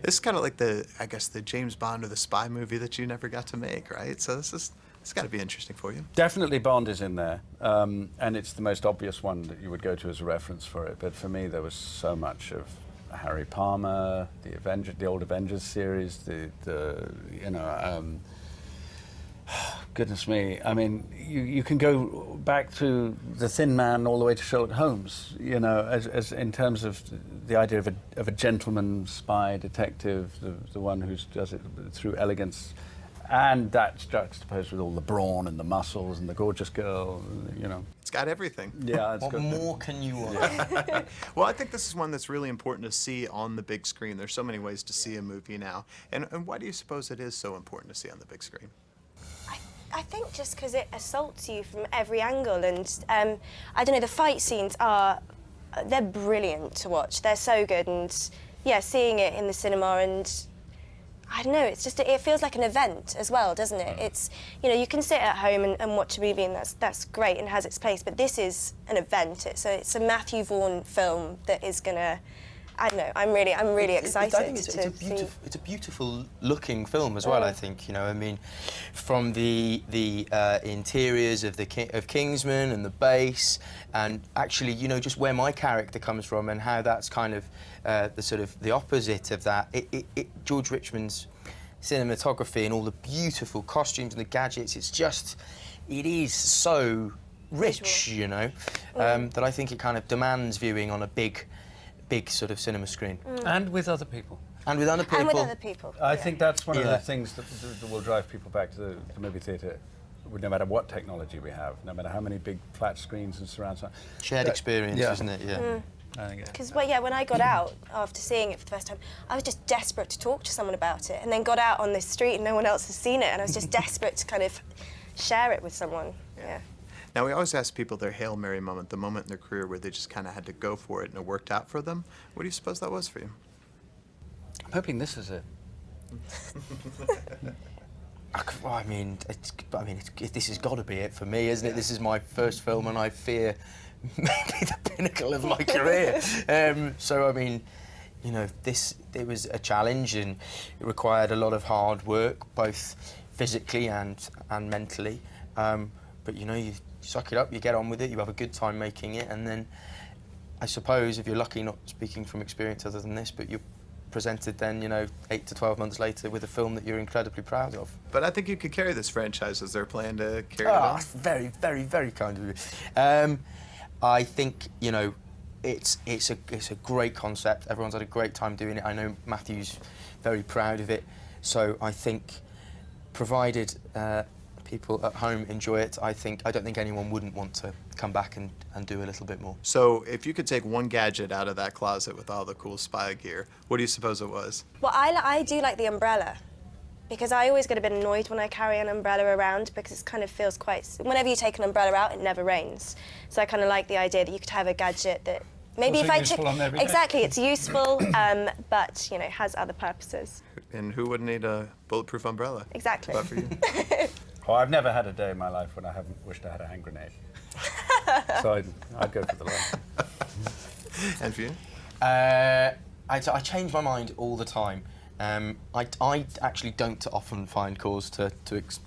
This is kind of like I guess, the James Bond or the spy movie that you never got to make, right? So it's got to be interesting for you. Definitely Bond is in there, and it's the most obvious one that you would go to as a reference for it. But for me, there was so much of Harry Palmer, the old Avengers series, goodness me. I mean, you can go back to The Thin Man all the way to Sherlock Holmes, you know, as in terms of the idea of a gentleman spy detective, the one who does it through elegance, and that's juxtaposed with all the brawn and the muscles and the gorgeous girl, you know. It's got everything. Yeah, it's what got more can you want? Yeah. Well, I think this is one that's really important to see on the big screen. There's so many ways to see a movie now. And why do you suppose it is so important to see on the big screen? I think just because it assaults you from every angle, and I don't know, the fight scenes they're brilliant to watch. They're so good, and yeah, seeing it in the cinema, and I don't know, it's just, it feels like an event as well, doesn't it? It's, you know, you can sit at home and watch a movie, and that's great and has its place, but this is an event. It's a Matthew Vaughn film that is gonna, I don't know, I'm really excited. I think it's a beautiful looking film as well. I think, you know, I mean, from the interiors of Kingsman and the base, and actually, you know, just where my character comes from and how that's kind of the opposite of that. George Richmond's cinematography and all the beautiful costumes and the gadgets. It is so rich, you know, that I think it kind of demands viewing on a big sort of cinema screen. And with other people. And with other people. And with other people. I think that's one of the things that will drive people back to the movie theatre, no matter what technology we have, no matter how many big flat screens and surround sound. Shared experience, isn't it? Yeah. Because, well, yeah, when I got out after seeing it for the first time, I was just desperate to talk to someone about it, and then got out on this street and no one else has seen it, and I was just desperate to kind of share it with someone. Yeah. Now, we always ask people their Hail Mary moment, the moment in their career where they just kind of had to go for it and it worked out for them. What do you suppose that was for you? I'm hoping this is it. Well, I mean, this has got to be it for me, isn't it? This is my first film, and I fear maybe the pinnacle of my career. So, I mean, you know, it was a challenge, and it required a lot of hard work, both physically and mentally. But, you know, you suck it up, you get on with it, you have a good time making it, and then I suppose if you're lucky, not speaking from experience other than this, but you're presented then, you know, 8 to 12 months later with a film that you're incredibly proud of. But I think you could carry this franchise as they're planning to carry it on. Very, very, very kind of you. I think, you know, it's a great concept. Everyone's had a great time doing it. I know Matthew's very proud of it. So I think, provided people at home enjoy it, I don't think anyone wouldn't want to come back and do a little bit more. So if you could take one gadget out of that closet with all the cool spy gear, what do you suppose it was? Well, I do like the umbrella, because I always get a bit annoyed when I carry an umbrella around, because it kind of feels quite... Whenever you take an umbrella out, it never rains. So I kind of like the idea that you could have a gadget that maybe also if I useful on every day. Exactly, it's useful, but, you know, has other purposes. And who wouldn't need a bulletproof umbrella? Exactly. But for you. Oh, I've never had a day in my life when I haven't wished I had a hand grenade. So I'd go for the line. And for you? I change my mind all the time. I actually don't often find cause to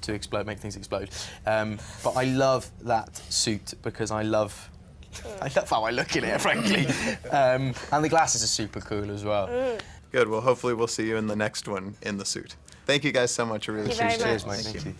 explode, make things explode. But I love that suit because I love how I look in it, frankly. And the glasses are super cool as well. Good. Well, hopefully we'll see you in the next one in the suit. Thank you guys so much. I really appreciate it. Cheers, mate. Thank you.